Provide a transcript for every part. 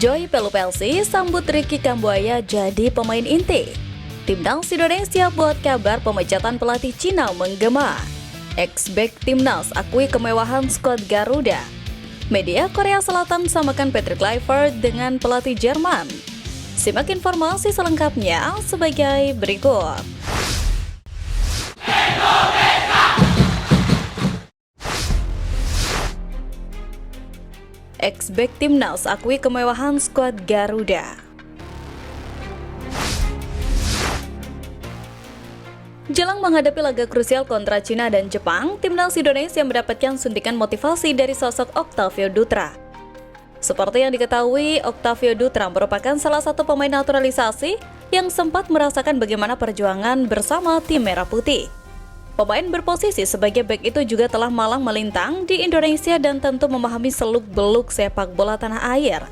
Joy Pelupelsi sambut Ricky Kambuaya jadi pemain inti. Timnas Indonesia buat kabar pemecatan pelatih Cina menggema. Ex-back Timnas akui kemewahan skuad Garuda. Media Korea Selatan samakan Patrick Kluivert dengan pelatih Jerman. Simak informasi selengkapnya sebagai berikut. Ex-back Timnas akui kemewahan skuad Garuda. Jelang menghadapi laga krusial kontra Cina dan Jepang, Timnas Indonesia mendapatkan suntikan motivasi dari sosok Octavio Dutra. Seperti yang diketahui, Octavio Dutra merupakan salah satu pemain naturalisasi yang sempat merasakan bagaimana perjuangan bersama tim Merah Putih. Pemain berposisi sebagai bek itu juga telah malang melintang di Indonesia dan tentu memahami seluk-beluk sepak bola tanah air.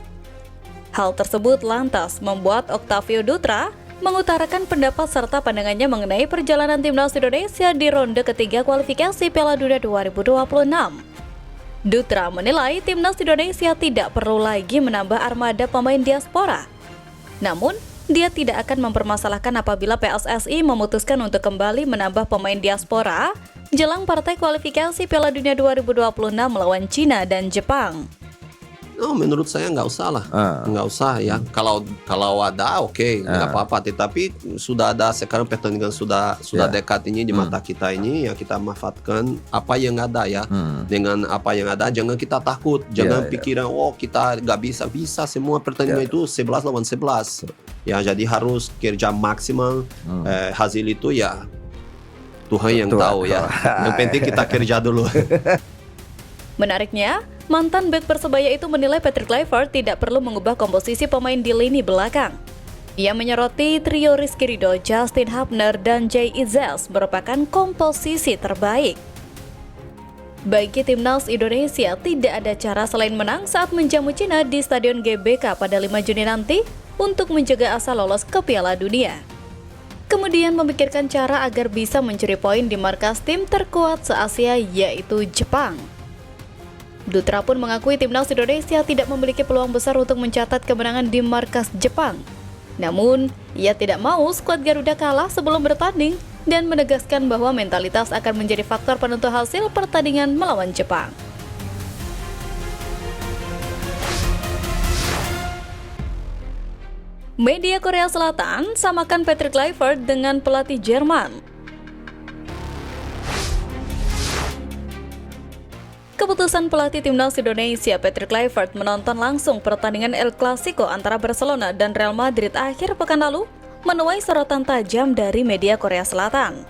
Hal tersebut lantas membuat Octavio Dutra mengutarakan pendapat serta pandangannya mengenai perjalanan Timnas Indonesia di ronde ketiga kualifikasi Piala Dunia 2026. Dutra menilai Timnas Indonesia tidak perlu lagi menambah armada pemain diaspora. Namun, dia tidak akan mempermasalahkan apabila PSSI memutuskan untuk kembali menambah pemain diaspora jelang partai kualifikasi Piala Dunia 2026 melawan Cina dan Jepang. Oh, menurut saya nggak usah lah, nggak usah ya. Kalau ada oke, nggak apa-apa. Tetapi sudah ada sekarang pertandingan sudah dekat ini di mata kita ini, ya kita manfaatkan apa yang ada ya. Dengan apa yang ada, jangan kita takut, jangan pikiran kita nggak bisa semua pertandingan itu 11 lawan 11. Ya jadi harus kerja maksimal. Hasil itu ya Tuhan yang tahu ya. Yang penting kita kerja dulu. Menariknya, mantan bek Persebaya itu menilai Patrick Kluivert tidak perlu mengubah komposisi pemain di lini belakang. Ia menyoroti trio Rizky Ridho, Justin Hubner, dan Jay Itzels merupakan komposisi terbaik. Bagi Timnas Indonesia, tidak ada cara selain menang saat menjamu Cina di Stadion GBK pada 5 Juni nanti untuk menjaga asa lolos ke Piala Dunia. Kemudian memikirkan cara agar bisa mencuri poin di markas tim terkuat se-Asia yaitu Jepang. Dutra pun mengakui Timnas Indonesia tidak memiliki peluang besar untuk mencatat kemenangan di markas Jepang. Namun, ia tidak mau skuad Garuda kalah sebelum bertanding dan menegaskan bahwa mentalitas akan menjadi faktor penentu hasil pertandingan melawan Jepang. Media Korea Selatan samakan Patrick Kluivert dengan pelatih Jerman. Keputusan pelatih Timnas Indonesia Patrick Kluivert menonton langsung pertandingan El Clasico antara Barcelona dan Real Madrid akhir pekan lalu menuai sorotan tajam dari media Korea Selatan.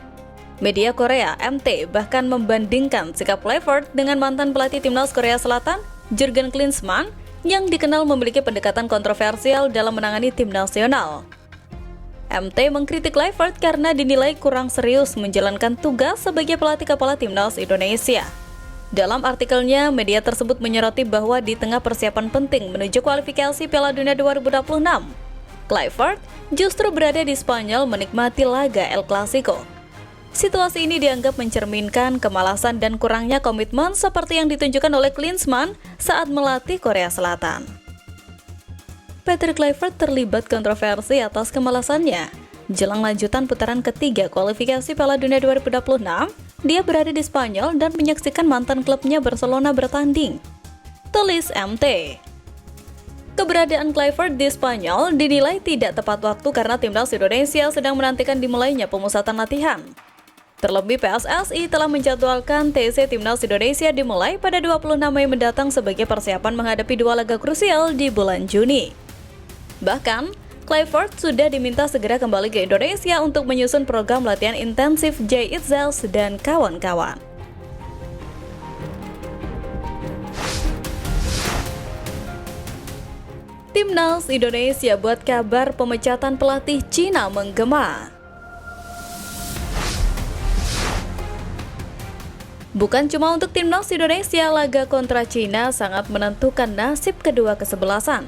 Media Korea MT bahkan membandingkan sikap Kluivert dengan mantan pelatih Timnas Korea Selatan Jurgen Klinsmann yang dikenal memiliki pendekatan kontroversial dalam menangani tim nasional. MT mengkritik Kluivert karena dinilai kurang serius menjalankan tugas sebagai pelatih kepala Timnas Indonesia. Dalam artikelnya, media tersebut menyoroti bahwa di tengah persiapan penting menuju kualifikasi Piala Dunia 2026, Kluivert justru berada di Spanyol menikmati laga El Clasico. Situasi ini dianggap mencerminkan kemalasan dan kurangnya komitmen seperti yang ditunjukkan oleh Klinsmann saat melatih Korea Selatan. Patrick Kluivert terlibat kontroversi atas kemalasannya. Jelang lanjutan putaran ketiga kualifikasi Piala Dunia 2026, dia berada di Spanyol dan menyaksikan mantan klubnya Barcelona bertanding. Tulis MT. Keberadaan Kluivert di Spanyol dinilai tidak tepat waktu karena Timnas Indonesia sedang menantikan dimulainya pemusatan latihan. Terlebih PSSI telah menjadwalkan TC Timnas Indonesia dimulai pada 26 Mei mendatang sebagai persiapan menghadapi dua laga krusial di bulan Juni. Bahkan, Kluivert sudah diminta segera kembali ke Indonesia untuk menyusun program latihan intensif Jay Itzels dan kawan-kawan. Timnas Indonesia buat kabar pemecatan pelatih Cina menggema. Bukan cuma untuk Timnas Indonesia, laga kontra Cina sangat menentukan nasib kedua kesebelasan.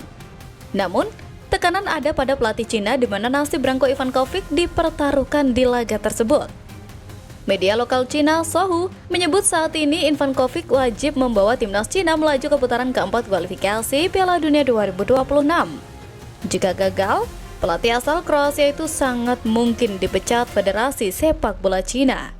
Namun, tekanan ada pada pelatih Cina di mana nasib Branko Ivankovic dipertaruhkan di laga tersebut. Media lokal Cina, Sohu, menyebut saat ini Ivankovic wajib membawa timnas Cina melaju ke putaran keempat kualifikasi Piala Dunia 2026. Jika gagal, pelatih asal Kroasia itu sangat mungkin dipecat Federasi Sepak Bola Cina.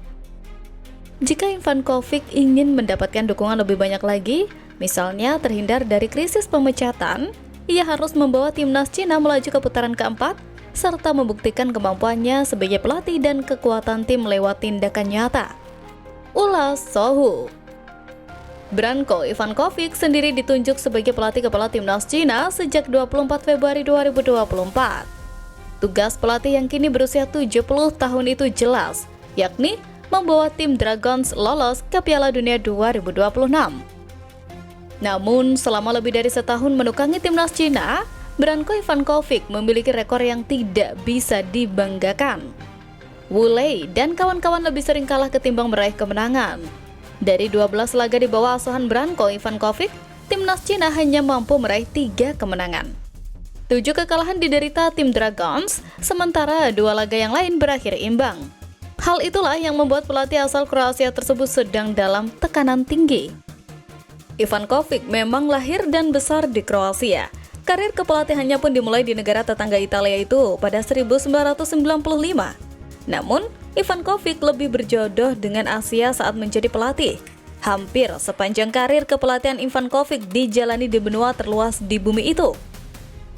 Jika Ivankovic ingin mendapatkan dukungan lebih banyak lagi, misalnya terhindar dari krisis pemecatan, ia harus membawa timnas Cina melaju ke putaran keempat, serta membuktikan kemampuannya sebagai pelatih dan kekuatan tim lewat tindakan nyata. Ulas Sohu. Branko Ivankovic sendiri ditunjuk sebagai pelatih kepala timnas Cina sejak 24 Februari 2024. Tugas pelatih yang kini berusia 70 tahun itu jelas, yakni membawa tim Dragons lolos ke Piala Dunia 2026. Namun, selama lebih dari setahun menukangi timnas Cina, Branko Ivankovic memiliki rekor yang tidak bisa dibanggakan. Wu Lei dan kawan-kawan lebih sering kalah ketimbang meraih kemenangan. Dari 12 laga di bawah asuhan Branko Ivankovic, timnas Cina hanya mampu meraih 3 kemenangan. 7 kekalahan diderita tim Dragons, sementara 2 laga yang lain berakhir imbang. Hal itulah yang membuat pelatih asal Kroasia tersebut sedang dalam tekanan tinggi. Ivankovic memang lahir dan besar di Kroasia. Karir kepelatihannya pun dimulai di negara tetangga Italia itu pada 1995. Namun, Ivankovic lebih berjodoh dengan Asia saat menjadi pelatih. Hampir sepanjang karir kepelatihan Ivankovic dijalani di benua terluas di bumi itu.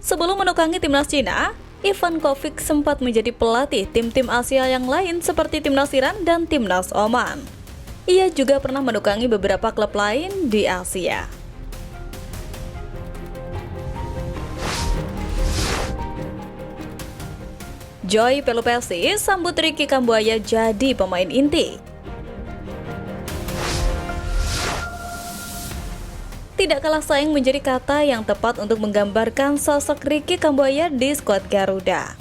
Sebelum menukangi timnas Cina, Ivankovic sempat menjadi pelatih tim-tim Asia yang lain seperti timnas Iran dan timnas Oman. Ia juga pernah menukangi beberapa klub lain di Asia. Joy Pelupessy sambut Ricky Kambuaya jadi pemain inti. Tidak kalah saing menjadi kata yang tepat untuk menggambarkan sosok Ricky Kambuaya di skuad Garuda.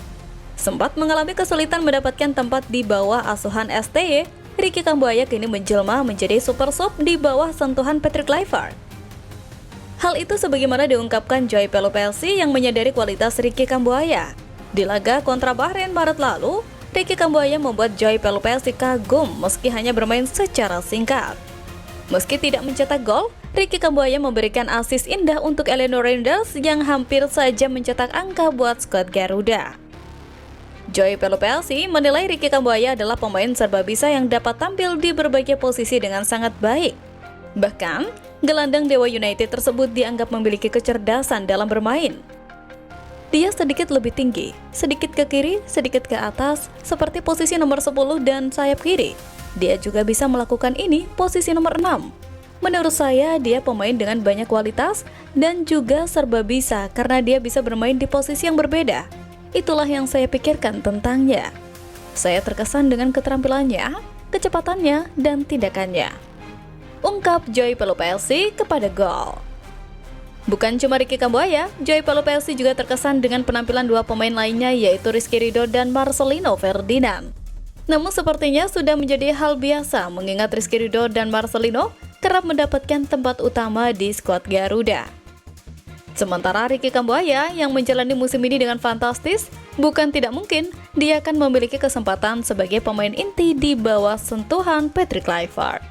Sempat mengalami kesulitan mendapatkan tempat di bawah asuhan STY, Ricky Kambuaya kini menjelma menjadi super sub di bawah sentuhan Patrick Kluivert. Hal itu sebagaimana diungkapkan Joy Pelupessy yang menyadari kualitas Ricky Kambuaya. Di laga kontra Bahrain Maret lalu, Ricky Kambuaya membuat Joy Pelupessy kagum meski hanya bermain secara singkat. Meski tidak mencetak gol, Ricky Kambuaya memberikan assist indah untuk Eleanor Randers yang hampir saja mencetak angka buat skuad Garuda. Joy Pelupessy menilai Ricky Kambuaya adalah pemain serba bisa yang dapat tampil di berbagai posisi dengan sangat baik. Bahkan, gelandang Dewa United tersebut dianggap memiliki kecerdasan dalam bermain. Dia sedikit lebih tinggi, sedikit ke kiri, sedikit ke atas, seperti posisi nomor 10 dan sayap kiri. Dia juga bisa melakukan ini posisi nomor 6. Menurut saya, dia pemain dengan banyak kualitas dan juga serba bisa karena dia bisa bermain di posisi yang berbeda. Itulah yang saya pikirkan tentangnya. Saya terkesan dengan keterampilannya, kecepatannya, dan tindakannya. Ungkap Joy Pelupessy kepada Gol. Bukan cuma Ricky Kambuaya, Joy Pelupessy juga terkesan dengan penampilan 2 pemain lainnya yaitu Rizky Ridho dan Marcelino Ferdinand. Namun sepertinya sudah menjadi hal biasa mengingat Rizky Ridho dan Marcelino kerap mendapatkan tempat utama di skuad Garuda. Sementara Ricky Kambuaya yang menjalani musim ini dengan fantastis, bukan tidak mungkin dia akan memiliki kesempatan sebagai pemain inti di bawah sentuhan Patrick Kluivert.